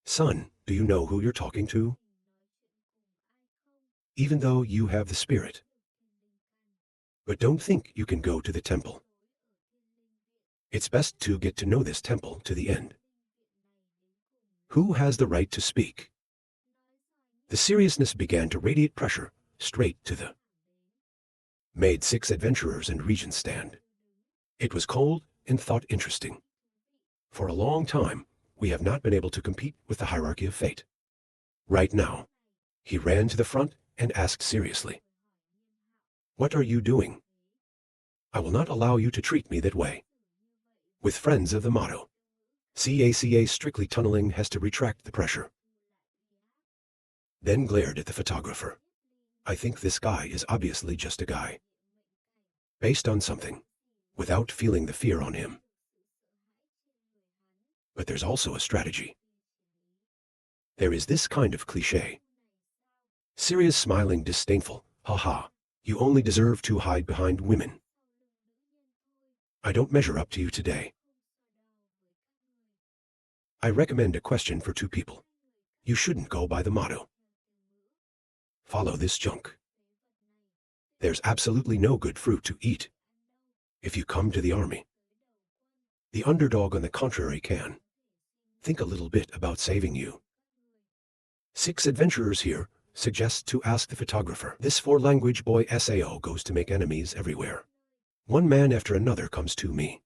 Son, do you know who you're talking to? Even though you have the spirit. But don't think you can go to the temple. It's best to get to know this temple to the end. Who has the right to speak? The seriousness began to radiate pressure straight to the made 6 adventurers and regents stand. It was cold and thought interesting. For a long time, we have not been able to compete with the hierarchy of fate. Right now, he ran to the front and asked seriously, "What are you doing? I will not allow you to treat me that way." With friends of the motto, CACA strictly tunneling has to retract the pressure. Then glared at the photographer. I think this guy is obviously just a guy. Based on something, without feeling the fear on him. But there's also a strategy. There is this kind of cliché. Serious smiling disdainful, haha, you only deserve to hide behind women. I don't measure up to you today. I recommend a question for 2 people. You shouldn't go by the motto. Follow this junk. There's absolutely no good fruit to eat if you come to the army. The underdog, on the contrary, can. Think a little bit about saving you. 6 adventurers here suggest to ask the photographer. This 4-language boy SAO goes to make enemies everywhere. One man after another comes to me.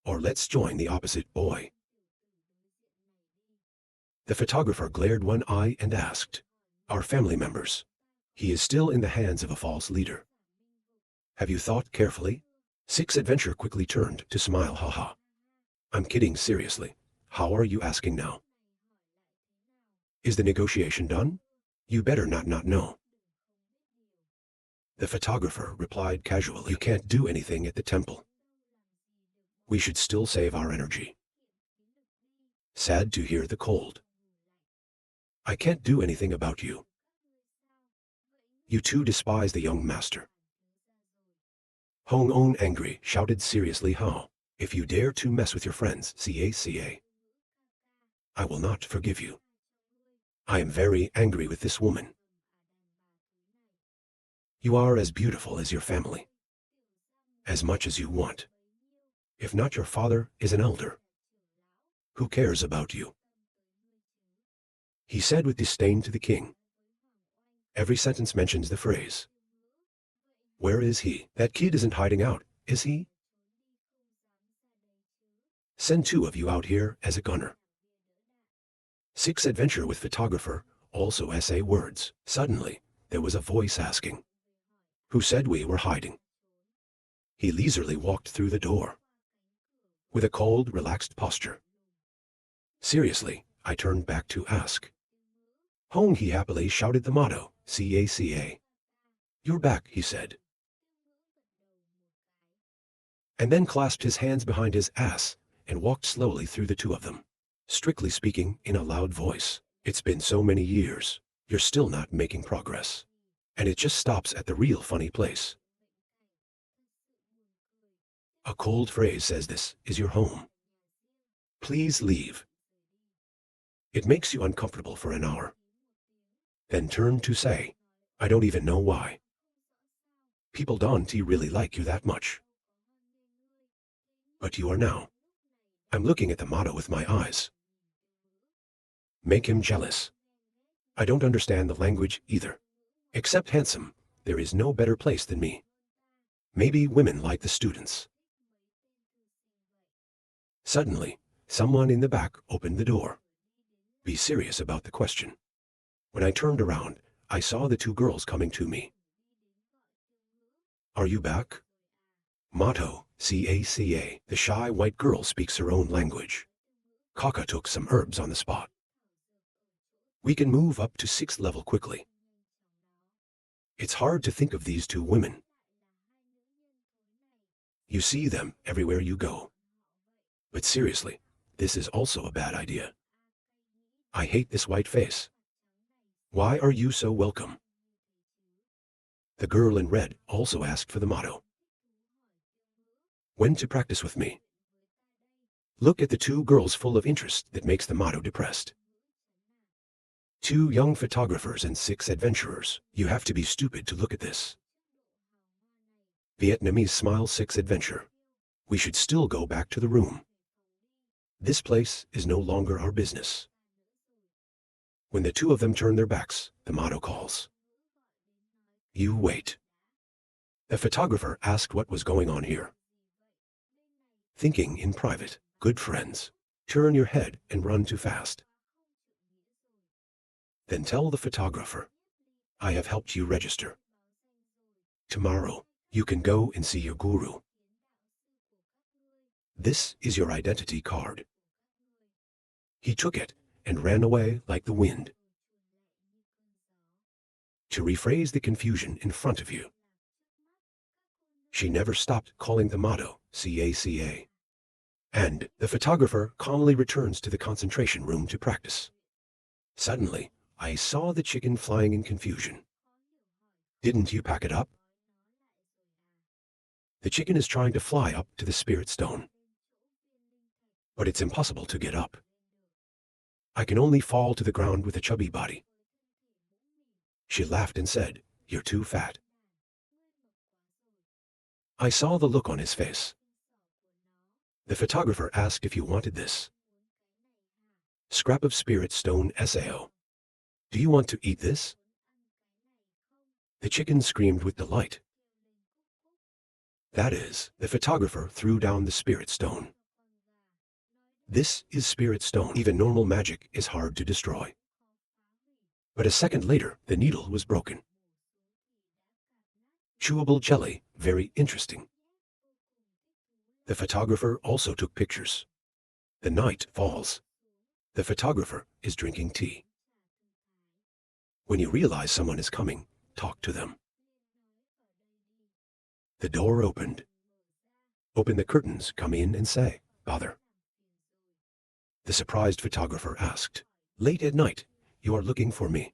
Or let's join the opposite boy. The photographer glared one eye and asked, "Our family members." He is still in the hands of a false leader. Have you thought carefully? 6 adventure quickly turned to smile, haha. I'm kidding, seriously. How are you asking now? Is the negotiation done? You better not know. The photographer replied casually, you can't do anything at the temple. We should still save our energy. Sad to hear the cold. I can't do anything about you. You 2 despise the young master. Hong On angry shouted seriously, how? If you dare to mess with your friends, CACA, I will not forgive you. I am very angry with this woman. You are as beautiful as your family. As much as you want. If not, your father is an elder. Who cares about you? He said with disdain to the king. Every sentence mentions the phrase. Where is he? That kid isn't hiding out, is he? Send 2 of you out here as a gunner. 6 adventure with photographer also essay words. Suddenly, there was a voice asking. Who said we were hiding? He leisurely walked through the door. With a cold, relaxed posture. Seriously, I turned back to ask. Hong, he happily shouted the motto, CACA. You're back, he said. And then clasped his hands behind his ass and walked slowly through the 2 of them. Strictly speaking, in a loud voice, it's been so many years, you're still not making progress. And it just stops at the real funny place. A cold phrase says this is your home. Please leave. It makes you uncomfortable for an hour. Then turn to say, I don't even know why. People don't really like you that much. But you are now. I'm looking at the motto with my eyes. Make him jealous. I don't understand the language either. Except handsome, there is no better place than me. Maybe women like the students. Suddenly, someone in the back opened the door. Be serious about the question. When I turned around, I saw the 2 girls coming to me. Are you back? Motto, CACA. The shy white girl speaks her own language. Kaka took some herbs on the spot. We can move up to 6th level quickly. It's hard to think of these 2 women. You see them everywhere you go. But seriously, this is also a bad idea. I hate this white face. Why are you so welcome? The girl in red also asked for the motto. When to practice with me? Look at the 2 girls full of interest that makes the motto depressed. 2 young photographers and 6 adventurers. You have to be stupid to look at this. Vietnamese smile. 6 adventure. We should still go back to the room. This place is no longer our business. When the 2 of them turn their backs, the motto calls. You wait. The photographer asked what was going on here. Thinking in private. Good friends. Turn your head and run too fast. Then tell the photographer, I have helped you register. Tomorrow, you can go and see your guru. This is your identity card. He took it and ran away like the wind. To rephrase the confusion in front of you. She never stopped calling the motto, CACA. And the photographer calmly returns to the concentration room to practice. Suddenly, I saw the chicken flying in confusion. Didn't you pack it up? The chicken is trying to fly up to the spirit stone. But it's impossible to get up. I can only fall to the ground with a chubby body. She laughed and said, You're too fat. I saw the look on his face. The photographer asked if you wanted this. Scrap of spirit stone SAO. Do you want to eat this? The chicken screamed with delight. That is, the photographer threw down the spirit stone. This is spirit stone. Even normal magic is hard to destroy. But a second later, the needle was broken. Chewable jelly, very interesting. The photographer also took pictures. The night falls. The photographer is drinking tea. When you realize someone is coming, talk to them. The door opened. Open the curtains, come in and say, Bother. The surprised photographer asked, Late at night, you are looking for me.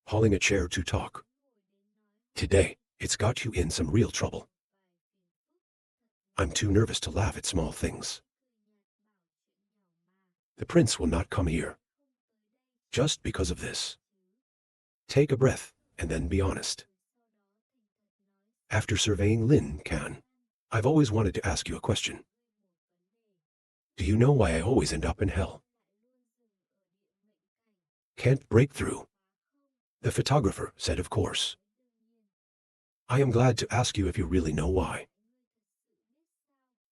Hauling a chair to talk. Today, it's got you in some real trouble. I'm too nervous to laugh at small things. The prince will not come here. Just because of this. Take a breath, and then be honest. After surveying Lin Can, I've always wanted to ask you a question. Do you know why I always end up in hell? Can't break through. The photographer said, Of course. I am glad to ask you if you really know why.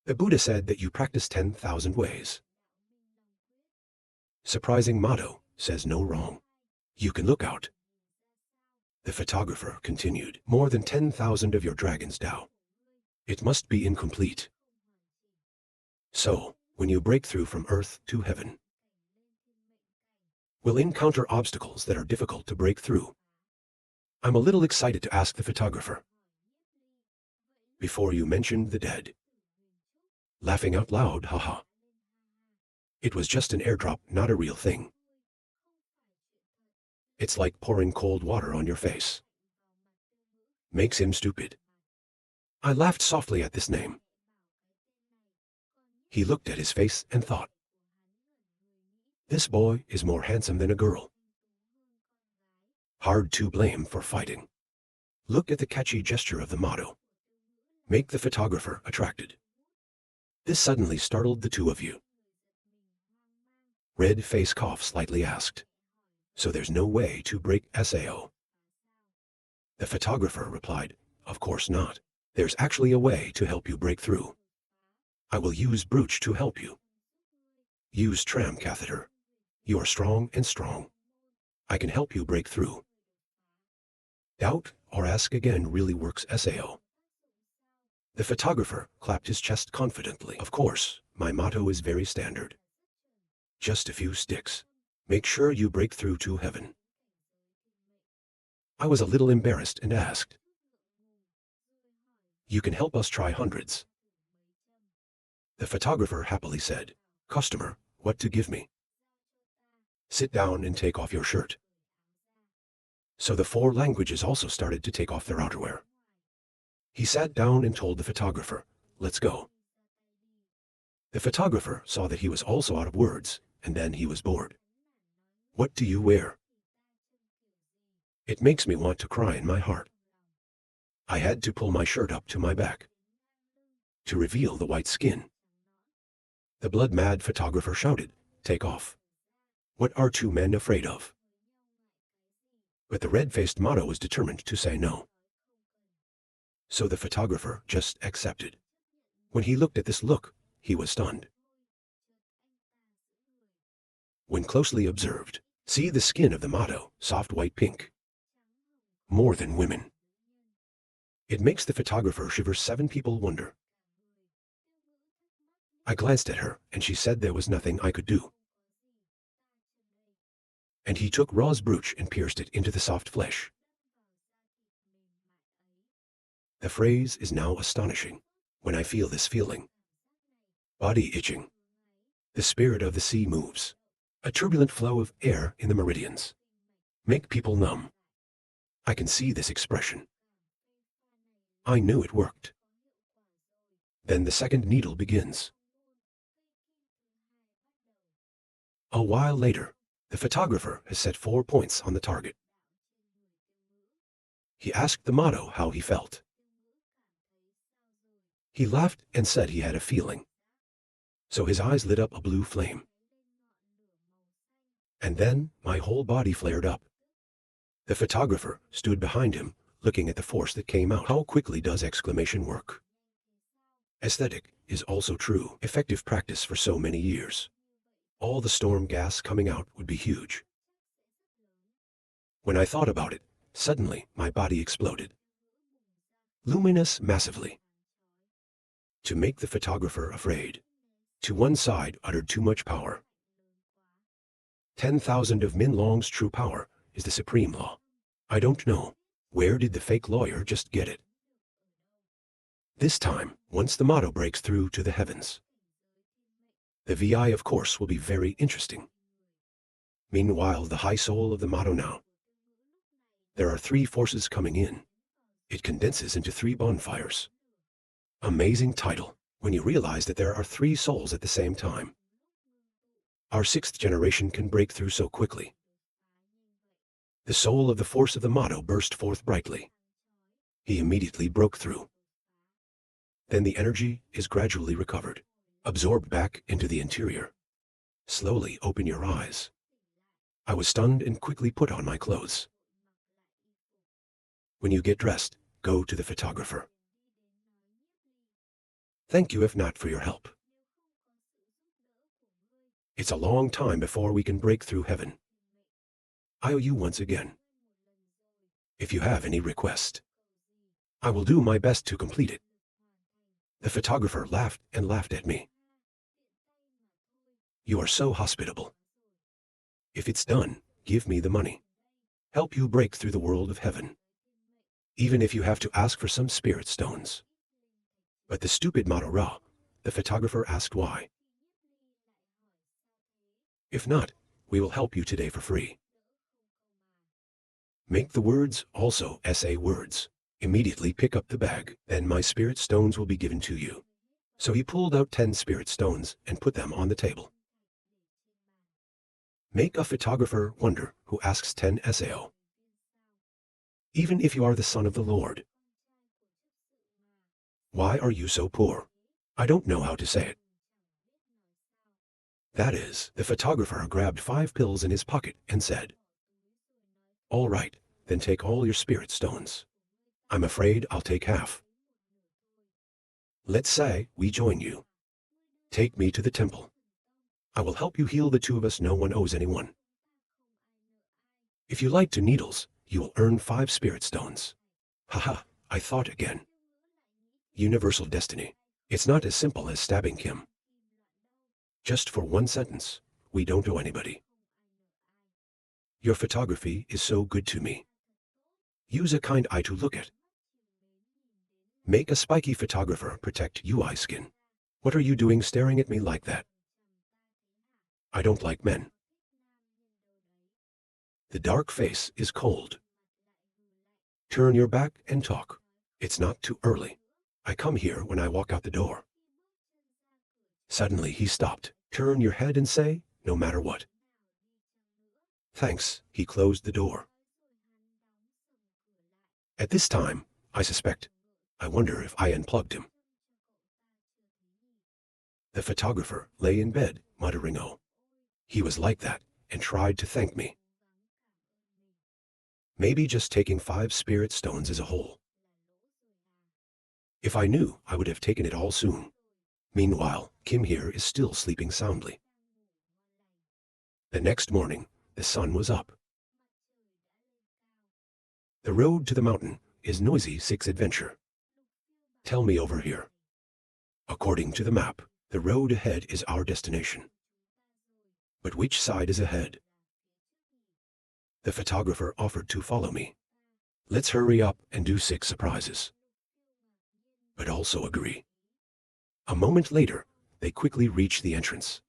The Buddha said that you practice 10,000 ways. Surprising motto, says no wrong. You can look out. The photographer continued, More than 10,000 of your dragon's Tao. It must be incomplete. So, when you break through from earth to heaven, we'll encounter obstacles that are difficult to break through. I'm a little excited to ask the photographer. Before you mentioned the dead. Laughing out loud, haha. It was just an airdrop, not a real thing. It's like pouring cold water on your face. Makes him stupid. I laughed softly at this name. He looked at his face and thought, This boy is more handsome than a girl. Hard to blame for fighting. Look at the catchy gesture of the motto. Make the photographer attracted. This suddenly startled the 2 of you. Red face cough slightly asked, So there's no way to break SAO? The photographer replied, Of course not. There's actually a way to help you break through. I will use brooch to help you. Use tram catheter. You are strong and strong. I can help you break through. Doubt or ask again really works SAO. The photographer clapped his chest confidently. Of course, my motto is very standard. Just a few sticks. Make sure you break through to heaven. I was a little embarrassed and asked, You can help us try hundreds. The photographer happily said, Customer, what to give me? Sit down and take off your shirt. So the 4 languages also started to take off their outerwear. He sat down and told the photographer, Let's go. The photographer saw that he was also out of words, and then he was bored. What do you wear? It makes me want to cry in my heart. I had to pull my shirt up to my back to reveal the white skin. The blood-mad photographer shouted, "Take off. What are two men afraid of?" But the red-faced motto was determined to say no. So the photographer just accepted. When he looked at this look, he was stunned. When closely observed, see the skin of the motto, soft white pink. More than women. It makes the photographer shiver. 7 people wonder. I glanced at her, and she said there was nothing I could do. And he took Ra's brooch and pierced it into the soft flesh. The phrase is now astonishing. When I feel this feeling. Body itching. The spirit of the sea moves. A turbulent flow of air in the meridians. Make people numb. I can see this expression. I knew it worked. Then the second needle begins. A while later, the photographer has set 4 points on the target. He asked the motto how he felt. He laughed and said he had a feeling. So his eyes lit up a blue flame. And then my whole body flared up. The photographer stood behind him, looking at the force that came out. How quickly does exclamation work? Aesthetic is also true, effective practice for so many years. All the storm gas coming out would be huge. When I thought about it, suddenly my body exploded. Luminous massively. To make the photographer afraid. To one side uttered too much power. 10,000 of Min Long's true power is the supreme law. I don't know. Where did the fake lawyer just get it? This time, once the motto breaks through to the heavens. The VI, of course, will be very interesting. Meanwhile, the high soul of the motto now. There are 3 forces coming in. It condenses into 3 bonfires. Amazing title, when you realize that there are 3 souls at the same time. Our 6th generation can break through so quickly. The soul of the force of the motto burst forth brightly. He immediately broke through. Then the energy is gradually recovered, absorbed back into the interior. Slowly open your eyes. I was stunned and quickly put on my clothes. When you get dressed, go to the photographer. Thank you if not for your help. It's a long time before we can break through heaven. I owe you once again. If you have any request, I will do my best to complete it. The photographer laughed and laughed at me. You are so hospitable. If it's done, give me the money. Help you break through the world of heaven. Even if you have to ask for some spirit stones. But the stupid motto Ra, the photographer asked why. If not, we will help you today for free. Make the words also SA words. Immediately pick up the bag, then my spirit stones will be given to you. So he pulled out 10 spirit stones and put them on the table. Make a photographer wonder who asks 10 SAO. Even if you are the son of the Lord. Why are you so poor? I don't know how to say it. That is, the photographer grabbed 5 pills in his pocket and said, "All right, then take all your spirit stones. I'm afraid I'll take half. Let's say we join you. Take me to the temple. I will help you heal the 2 of us. No one owes anyone. If you like to needles, you will earn 5 spirit stones." Haha, I thought again. Universal destiny. It's not as simple as stabbing Kim. Just for 1 sentence, we don't owe anybody. Your photography is so good to me. Use a kind eye to look at. Make a spiky photographer protect UI skin. What are you doing staring at me like that? I don't like men. The dark face is cold. Turn your back and talk. It's not too early. I come here when I walk out the door. Suddenly he stopped. Turn your head and say, no matter what. Thanks, he closed the door. At this time, I suspect, I wonder if I unplugged him. The photographer lay in bed, muttering, "Oh." He was like that, and tried to thank me. Maybe just taking 5 spirit stones as a whole. If I knew, I would have taken it all soon. Meanwhile, Kim here is still sleeping soundly. The next morning, the sun was up. The road to the mountain is noisy 6 adventure. Tell me over here. According to the map, the road ahead is our destination. But which side is ahead? The photographer offered to follow me. Let's hurry up and do 6 surprises. But also agree. A moment later, they quickly reach the entrance.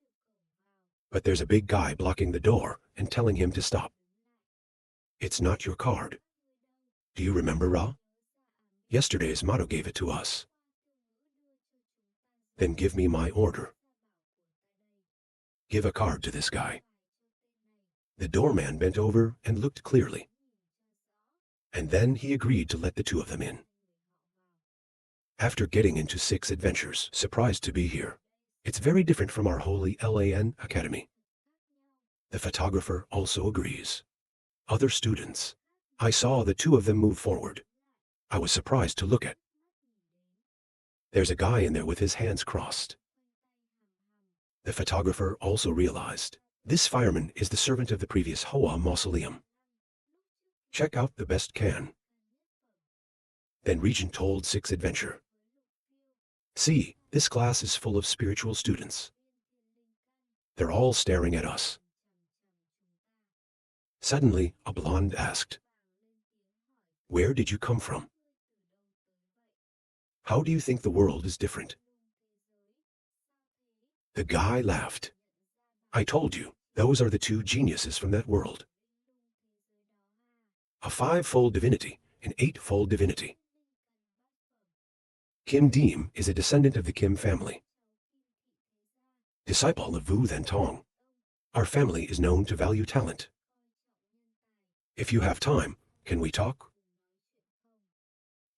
But there's a big guy blocking the door and telling him to stop. It's not your card. Do you remember, Ra? Yesterday's motto gave it to us. Then give me my order. Give a card to this guy. The doorman bent over and looked clearly. And then he agreed to let the 2 of them in. After getting into 6 adventures, surprised to be here. It's very different from our holy LAN Academy. The photographer also agrees. Other students. I saw the 2 of them move forward. I was surprised to look at. There's a guy in there with his hands crossed. The photographer also realized. This fireman is the servant of the previous Hoa mausoleum. Check out the best can. Then Regent told 6 adventure. See, this class is full of spiritual students. They're all staring at us. Suddenly, a blonde asked, "Where did you come from? How do you think the world is different?" The guy laughed. I told you, those are the 2 geniuses from that world. A 5-fold divinity, an 8-fold divinity. Kim Deem is a descendant of the Kim family. Disciple of Vu Then Tong. Our family is known to value talent. If you have time, can we talk?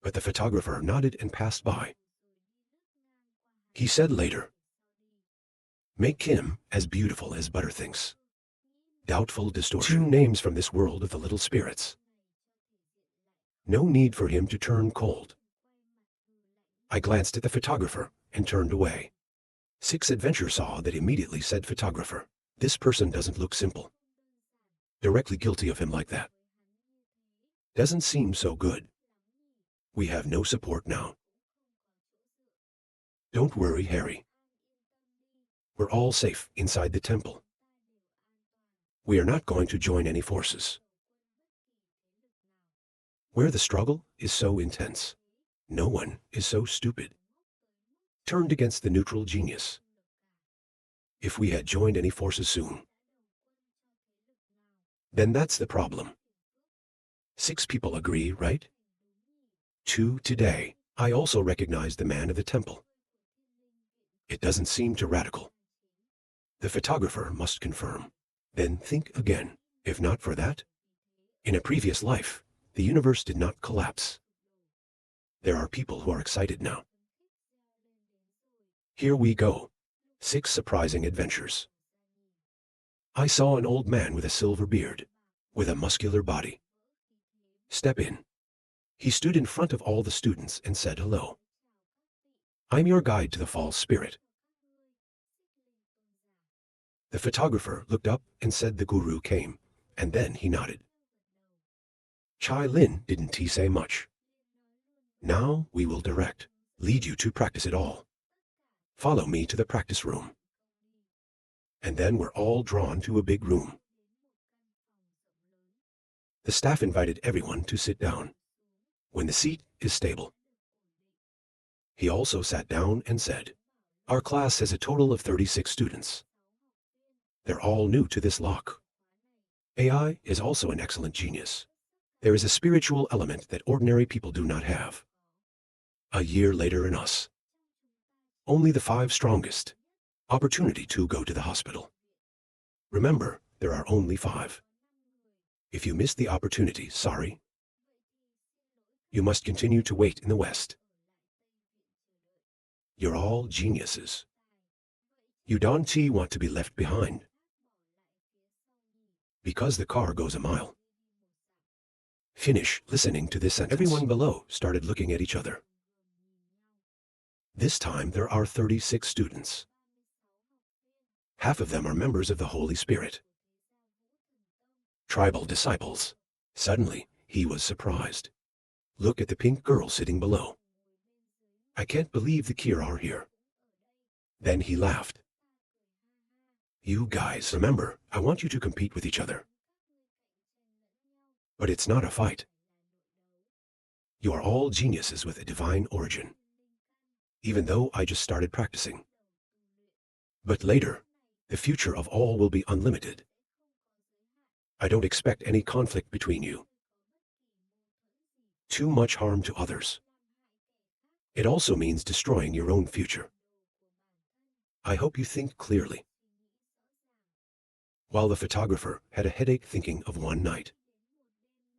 But the photographer nodded and passed by. He said later, "Make Kim as beautiful as Butter thinks." Doubtful distortion. 2 names from this world of the little spirits. No need for him to turn cold. I glanced at the photographer and turned away. 6 adventure saw that immediately said photographer. This person doesn't look simple. Directly guilty of him like that. Doesn't seem so good. We have no support now. Don't worry, Harry. We're all safe inside the temple. We are not going to join any forces. Where the struggle is so intense, no one is so stupid. Turned against the neutral genius. If we had joined any forces soon, then that's the problem. 6 people agree, right? 2 today. I also recognize the man of the temple. It doesn't seem too radical. The photographer must confirm. Then think again. If not for that, in a previous life, the universe did not collapse. There are people who are excited now. Here we go. 6 surprising adventures. I saw an old man with a silver beard, with a muscular body. Step in. He stood in front of all the students and said hello. I'm your guide to the false spirit. The photographer looked up and said the guru came, and then he nodded. Chai Lin didn't he say much. Now we will direct, lead you to practice it all. Follow me to the practice room. And then we're all drawn to a big room. The staff invited everyone to sit down, when the seat is stable. He also sat down and said, our class has a total of 36 students. They're all new to this lock. AI is also an excellent genius. There is a spiritual element that ordinary people do not have. A year later in us. Only the 5 strongest. Opportunity to go to the hospital. Remember, there are only 5. If you missed the opportunity, sorry. You must continue to wait in the West. You're all geniuses. You don't want to be left behind. Because the car goes a mile. Finish listening to this sentence. Everyone below started looking at each other. This time there are 36 students. Half of them are members of the Holy Spirit. Tribal disciples. Suddenly, he was surprised. Look at the pink girl sitting below. I can't believe the Kier are here. Then he laughed. You guys, remember, I want you to compete with each other. But it's not a fight. You are all geniuses with a divine origin. Even though I just started practicing. But later, the future of all will be unlimited. I don't expect any conflict between you. Too much harm to others. It also means destroying your own future. I hope you think clearly. While the photographer had a headache thinking of one night.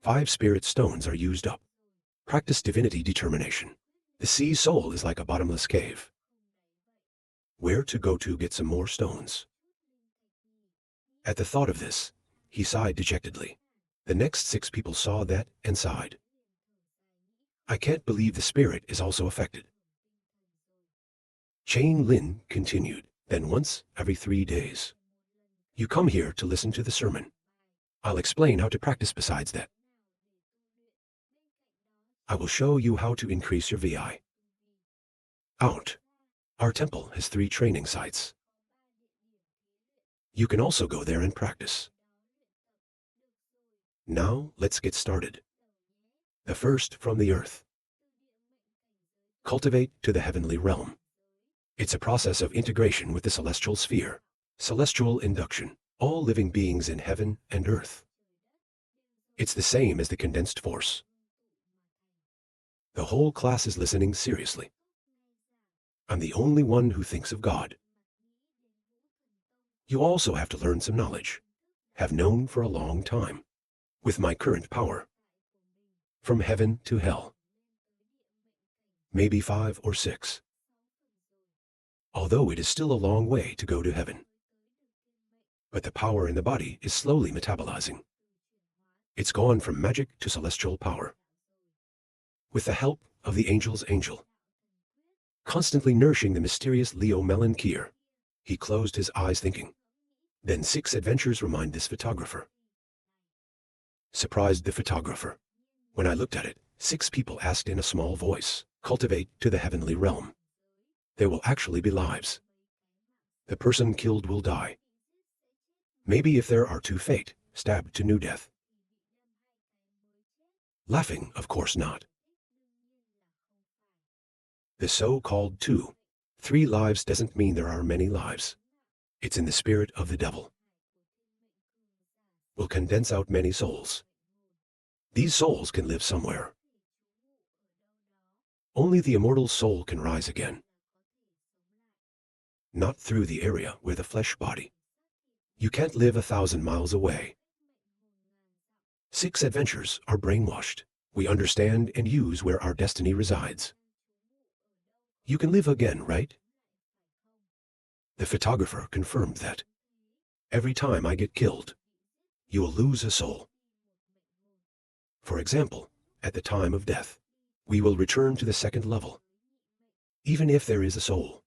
5 spirit stones are used up. Practice divinity determination. The sea soul is like a bottomless cave. Where to go to get some more stones? At the thought of this, he sighed dejectedly. The next 6 people saw that and sighed. I can't believe the spirit is also affected. Chain Lin continued. Then once every 3 days. You come here to listen to the sermon. I'll explain how to practice besides that. I will show you how to increase your VI. Out. Our temple has 3 training sites. You can also go there and practice. Now let's get started. The first from the earth. Cultivate to the heavenly realm. It's a process of integration with the celestial sphere. Celestial induction. All living beings in heaven and earth. It's the same as the condensed force. The whole class is listening seriously. I'm the only one who thinks of God. You also have to learn some knowledge. Have known for a long time. With my current power. From heaven to hell. Maybe 5 or 6. Although it is still a long way to go to heaven. But the power in the body is slowly metabolizing. It's gone from magic to celestial power. With the help of the angel's angel. Constantly nourishing the mysterious Leo Melon Kier. He closed his eyes thinking. Then 6 adventures remind this photographer. Surprised the photographer. When I looked at it, 6 people asked in a small voice, cultivate to the heavenly realm. There will actually be lives. The person killed will die. Maybe if there are 2 fate, stabbed to new death. Laughing, of course not. The so-called 2, 3 lives doesn't mean there are many lives. It's in the spirit of the devil. Will condense out many souls. These souls can live somewhere. Only the immortal soul can rise again. Not through the area where the flesh body. You can't live 1,000 miles away. 6 adventures are brainwashed. We understand and use where our destiny resides. You can live again, right? The photographer confirmed that. Every time I get killed, you will lose a soul. For example, at the time of death, we will return to the 2nd level. Even if there is a soul.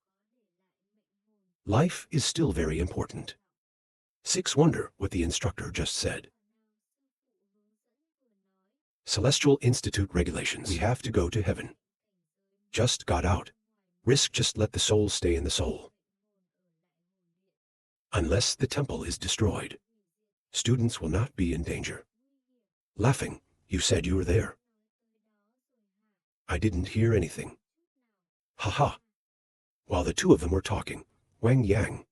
Life is still very important. 6 wonder what the instructor just said. Celestial Institute regulations. We have to go to heaven. Just got out. Risk just let the soul stay in the soul. Unless the temple is destroyed, students will not be in danger. Laughing, you said you were there. I didn't hear anything. Ha. While the 2 of them were talking, Wang Yang.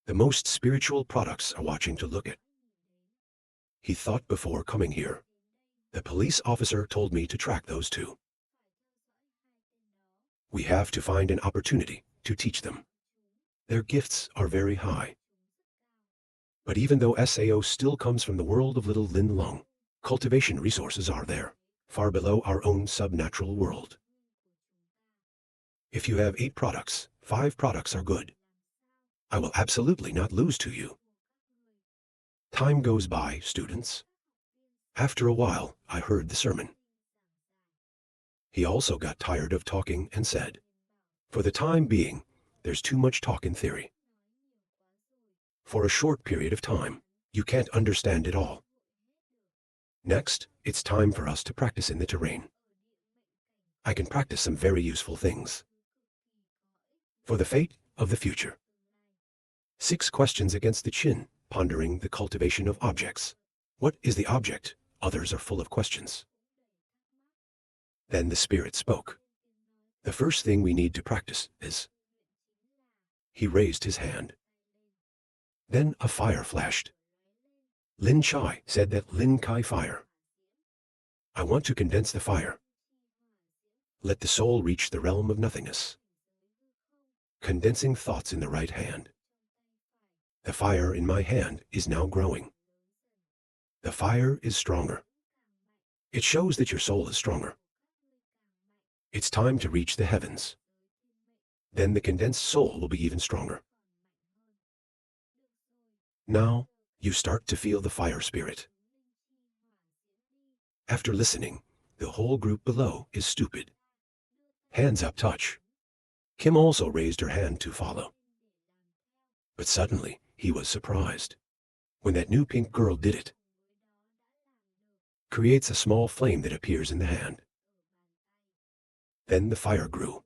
The most spiritual products are watching to look at. He thought before coming here. The police officer told me to track those 2. We have to find an opportunity to teach them. Their gifts are very high. But even though SAO still comes from the world of Little Lin Lung, cultivation resources are there, far below our own subnatural world. If you have 8 products, 5 products are good. I will absolutely not lose to you. Time goes by, students. After a while, I heard the sermon. He also got tired of talking and said, "For the time being, there's too much talk in theory. For a short period of time, you can't understand it all. Next, it's time for us to practice in the terrain. I can practice some very useful things. For the fate of the future. 6 questions against the chin, pondering the cultivation of objects. What is the object? Others are full of questions." Then the spirit spoke. "The first thing we need to practice is..." He raised his hand. Then a fire flashed. Lin Chai said that Lin Kai fire. I want to condense the fire. Let the soul reach the realm of nothingness. Condensing thoughts in the right hand. The fire in my hand is now growing. The fire is stronger. It shows that your soul is stronger. It's time to reach the heavens. Then the condensed soul will be even stronger. Now, you start to feel the fire spirit. After listening, the whole group below is stupid. Hands up touch. Kim also raised her hand to follow. But suddenly, he was surprised. When that new pink girl did it, creates a small flame that appears in the hand. Then the fire grew.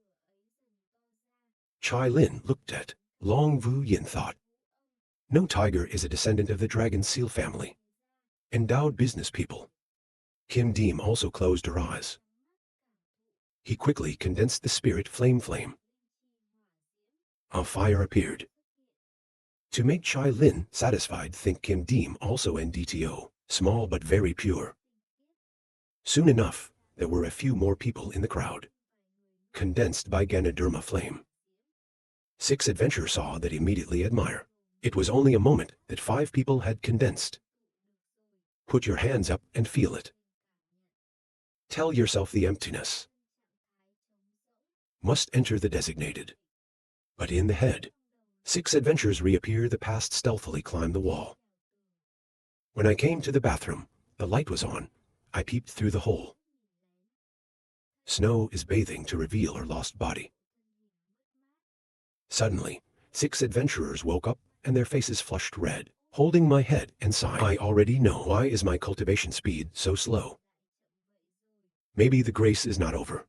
Chai Lin looked at Long Vu Yin thought, no tiger is a descendant of the dragon seal family. Endowed business people. Kim Deem also closed her eyes. He quickly condensed the spirit flame. A fire appeared. To make Chai Lin satisfied, think Kim Deem also NDTO, small but very pure. Soon enough, there were a few more people in the crowd. Condensed by Ganoderma flame. 6 adventurers saw that immediately admire. It was only a moment that 5 people had condensed. Put your hands up and feel it. Tell yourself the emptiness must enter the designated. But in the head, 6 adventurers reappear. The past stealthily climbed the wall. When I came to the bathroom, the light was on. I peeped through the hole. Snow is bathing to reveal her lost body. Suddenly, 6 adventurers woke up and their faces flushed red, holding my head and sighing. I already know. Why is my cultivation speed so slow? Maybe the grace is not over.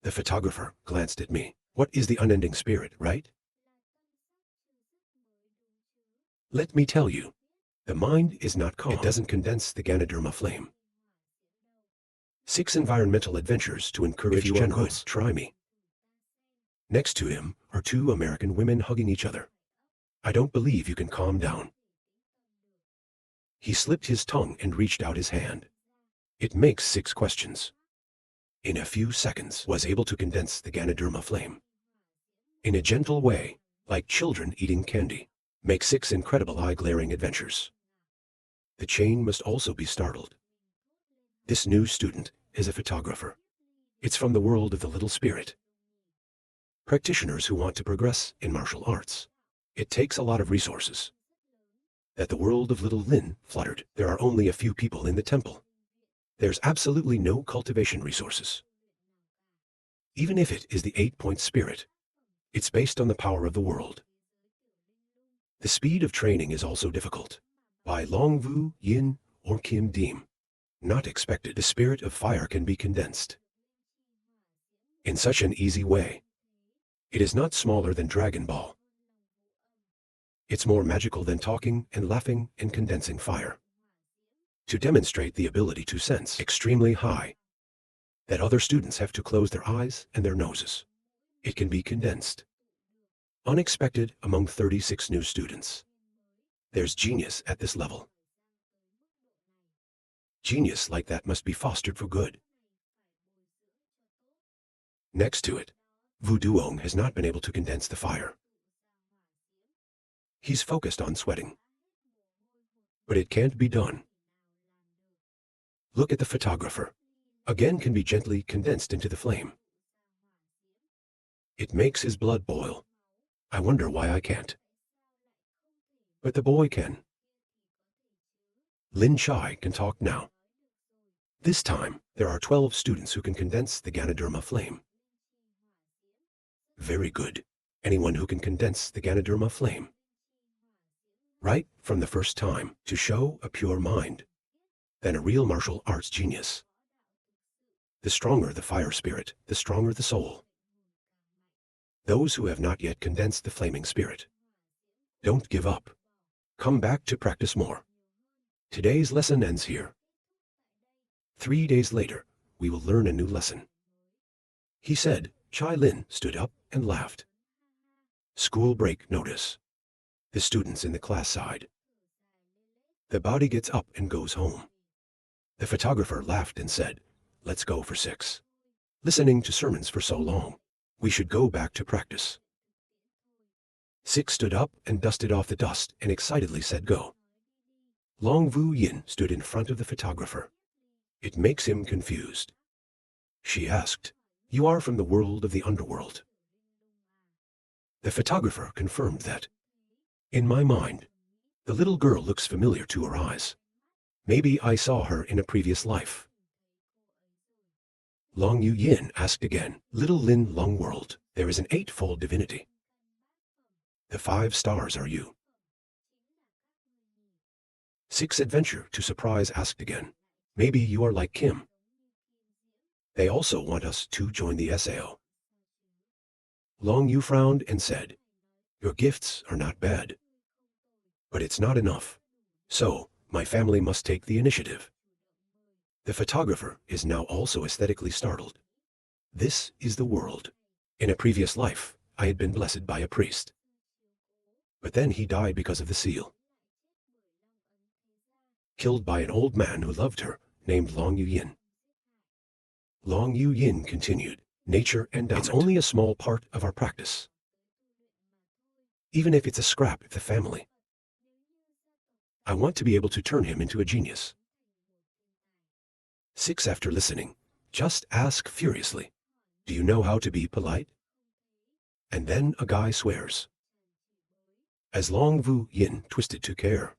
The photographer glanced at me. What is the unending spirit, right? Let me tell you, the mind is not calm. It doesn't condense the Ganoderma flame. 6 environmental adventures to encourage generals. Try me. Next to him are 2 American women hugging each other. I don't believe you can calm down. He slipped his tongue and reached out his hand. It makes 6 questions. In a few seconds, was able to condense the Ganoderma flame. In a gentle way, like children eating candy, make 6 incredible eye-glaring adventures. The chain must also be startled. This new student is a photographer. It's from the world of the little spirit. Practitioners who want to progress in martial arts. It takes a lot of resources. That the world of Little Lin fluttered. There are only a few people in the temple. There's absolutely no cultivation resources. Even if it is the 8-point spirit, it's based on the power of the world. The speed of training is also difficult. By Long Vu Yin or Kim Deem. Not expected. The spirit of fire can be condensed. In such an easy way. It is not smaller than Dragon Ball. It's more magical than talking and laughing and condensing fire. To demonstrate the ability to sense extremely high, that other students have to close their eyes and their noses. It can be condensed. Unexpected among 36 new students. There's genius at this level. Genius like that must be fostered for good. Next to it, Vu Duong has not been able to condense the fire. He's focused on sweating. But it can't be done. Look at the photographer. Again can be gently condensed into the flame. It makes his blood boil. I wonder why I can't. But the boy can. Lin Chai can talk now. This time, there are 12 students who can condense the Ganoderma flame. Very good. Anyone who can condense the Ganoderma flame. Right from the first time, to show a pure mind, then a real martial arts genius. The stronger the fire spirit, the stronger the soul. Those who have not yet condensed the flaming spirit. Don't give up. Come back to practice more. Today's lesson ends here. 3 days later, we will learn a new lesson. He said. Chai Lin stood up and laughed. School break notice. The students in the class sighed. The body gets up and goes home. The photographer laughed and said, let's go for 6. Listening to sermons for so long. We should go back to practice. 6 stood up and dusted off the dust and excitedly said go. Long Vu Yin stood in front of the photographer. It makes him confused. She asked, you are from the world of the underworld. The photographer confirmed that. In my mind, the little girl looks familiar to her eyes. Maybe I saw her in a previous life. Long Yu Yin asked again, Little Lin Long World, there is an 8-fold divinity. The 5 stars are you. 6 Adventure to Surprise asked again, maybe you are like Kim. They also want us to join the SAO. Long Yu frowned and said, your gifts are not bad. But it's not enough. So, my family must take the initiative. The photographer is now also aesthetically startled. This is the world. In a previous life, I had been blessed by a priest. But then he died because of the seal. Killed by an old man who loved her, named Long Yu Yin. Long Yu Yin continued, nature endowment. It's only a small part of our practice. Even if it's a scrap of the family. I want to be able to turn him into a genius. 6 After listening, just ask furiously, do you know how to be polite? And then a guy swears. As Long Vu Yin twisted to care.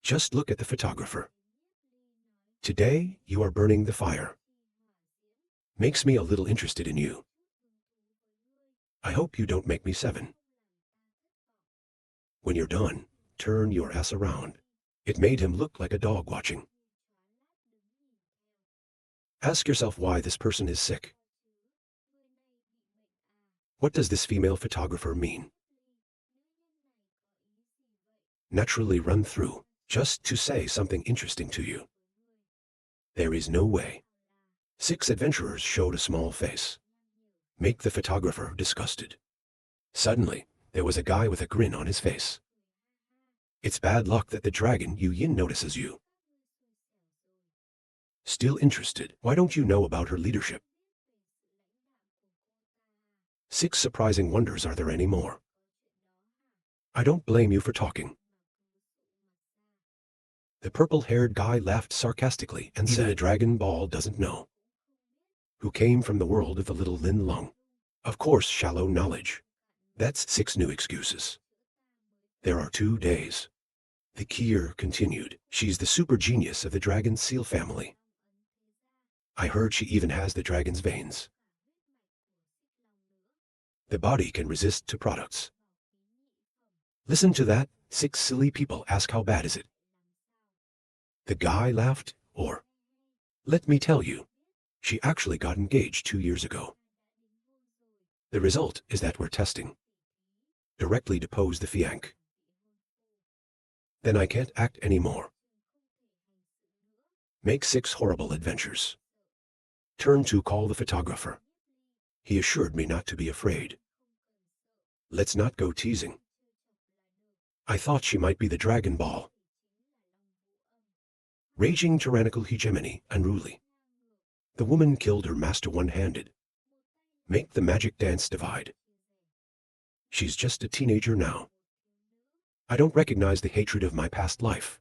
Just look at the photographer. Today, you are burning the fire. Makes me a little interested in you. I hope you don't make me 7. When you're done, turn your ass around. It made him look like a dog watching. Ask yourself why this person is sick. What does this female photographer mean? Naturally run through, just to say something interesting to you. There is no way. 6 adventurers showed a small face. Make the photographer disgusted. Suddenly, there was a guy with a grin on his face. It's bad luck that the dragon Yu Yin notices you. Still interested, why don't you know about her leadership? 6 surprising wonders. Are there any more? I don't blame you for talking. The purple-haired guy laughed sarcastically and said, the Dragon Ball doesn't know. Who came from the world of the little Lin Lung. Of course, shallow knowledge. That's 6 new excuses. There are 2 days. The Kier continued. She's the super genius of the dragon seal family. I heard she even has the dragon's veins. The body can resist to products. Listen to that. 6 silly people ask how bad is it? The guy laughed, or, let me tell you, she actually got engaged 2 years ago. The result is that we're testing. Directly depose the fianc. Then I can't act anymore. Make 6 horrible adventures. Turn to call the photographer. He assured me not to be afraid. Let's not go teasing. I thought she might be the Dragon Ball. Raging tyrannical hegemony, unruly. The woman killed her master one-handed. Make the magic dance divide. She's just a teenager now. I don't recognize the hatred of my past life.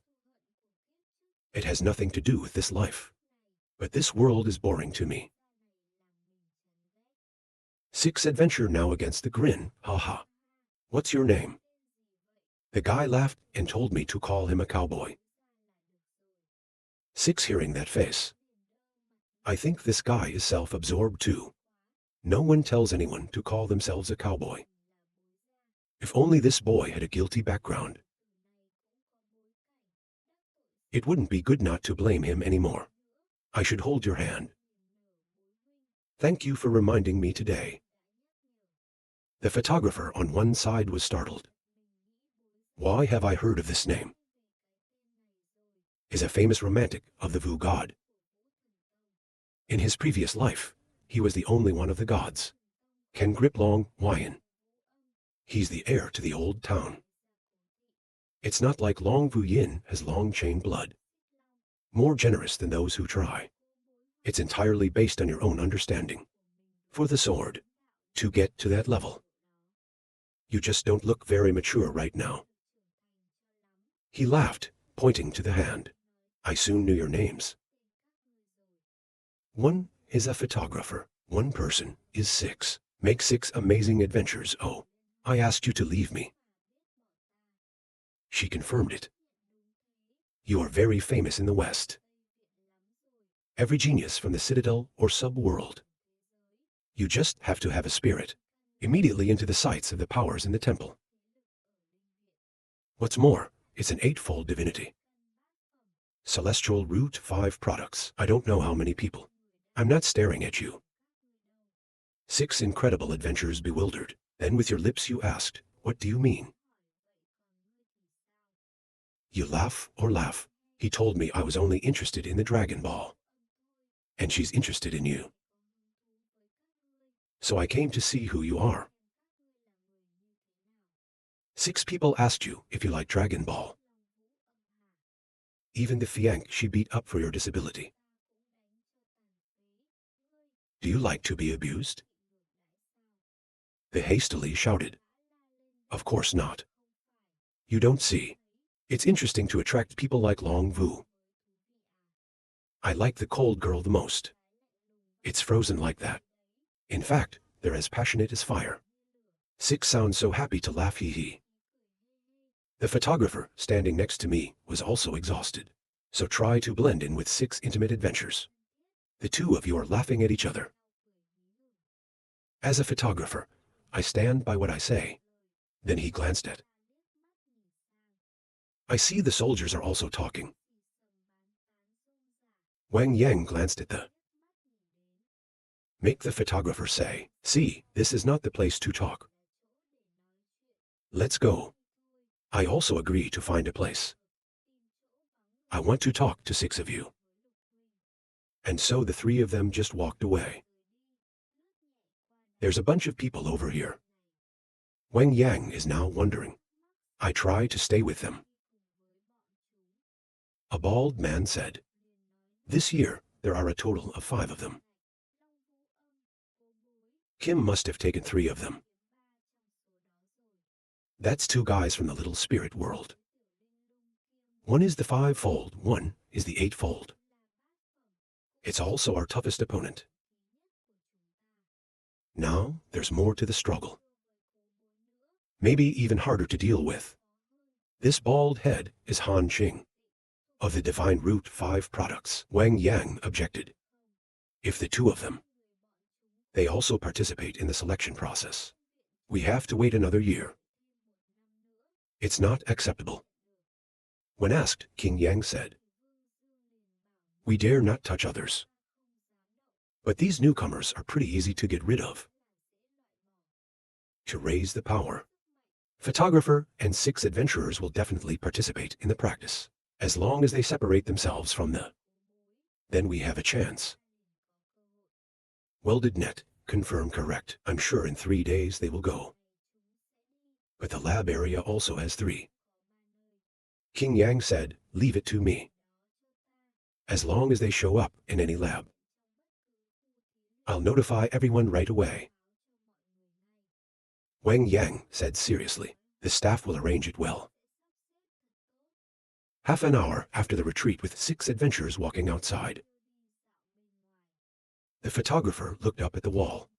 It has nothing to do with this life. But this world is boring to me. 6 Adventure now against the grin, haha. What's your name? The guy laughed and told me to call him a cowboy. 6 Hearing that face. I think this guy is self-absorbed too. No one tells anyone to call themselves a cowboy. If only this boy had a guilty background. It wouldn't be good not to blame him anymore. I should hold your hand. Thank you for reminding me today. The photographer on one side was startled. Why have I heard of this name? Is a famous romantic of the Vu god. In his previous life, he was the only one of the gods. Can grip long Wyan. He's the heir to the old town. It's not like Long Vu Yin has long chain blood. More generous than those who try. It's entirely based on your own understanding. For the sword, to get to that level. You just don't look very mature right now. He laughed, pointing to the hand. I soon knew your names. One is a photographer. One person is 6. Make 6 amazing adventures. Oh, I asked you to leave me. She confirmed it. You are very famous in the West. Every genius from the Citadel or sub-world. You just have to have a spirit. Immediately into the sights of the powers in the temple. What's more, it's an 8-fold divinity. Celestial root 5 products. I don't know how many people. I'm not staring at you. 6 Incredible Adventures bewildered. Then with your lips you asked, what do you mean? You laugh or laugh. He told me I was only interested in the Dragon Ball. And she's interested in you. So I came to see who you are. 6 people asked you if you like Dragon Ball. Even the Fiank she beat up for your disability. Do you like to be abused? They hastily shouted. Of course not. You don't see. It's interesting to attract people like Long Vu. I like the cold girl the most. It's frozen like that. In fact, they're as passionate as fire. 6 sounds so happy to laugh, hee hee. The photographer, standing next to me, was also exhausted. So try to blend in with 6 intimate adventures. The two of you are laughing at each other. As a photographer, I stand by what I say. Then he glanced at. I see the soldiers are also talking. Wang Yang glanced at the. Make the photographer say, see, this is not the place to talk. Let's go. I also agree to find a place. I want to talk to 6 of you. And so the 3 of them just walked away. There's a bunch of people over here. Wang Yang is now wondering. I try to stay with them. A bald man said. This year, there are a total of 5 of them. Kim must have taken 3 of them. That's 2 guys from the little spirit world. One is the 5-fold, one is the 8-fold. It's also our toughest opponent. Now, there's more to the struggle. Maybe even harder to deal with. This bald head is Han Qing. Of the Divine Root 5 products, Wang Yang objected. If the 2 of them. They also participate in the selection process. We have to wait another year. It's not acceptable. When asked, King Yang said, we dare not touch others. But these newcomers are pretty easy to get rid of. To raise the power. Photographer and 6 adventurers will definitely participate in the practice, as long as they separate themselves from the. Then we have a chance. Welded net, confirm correct. I'm sure in 3 days they will go. But the lab area also has 3. King Yang said, leave it to me. As long as they show up in any lab. I'll notify everyone right away. Wang Yang said seriously, the staff will arrange it well. Half an hour after the retreat with 6 adventurers walking outside. The photographer looked up at the wall.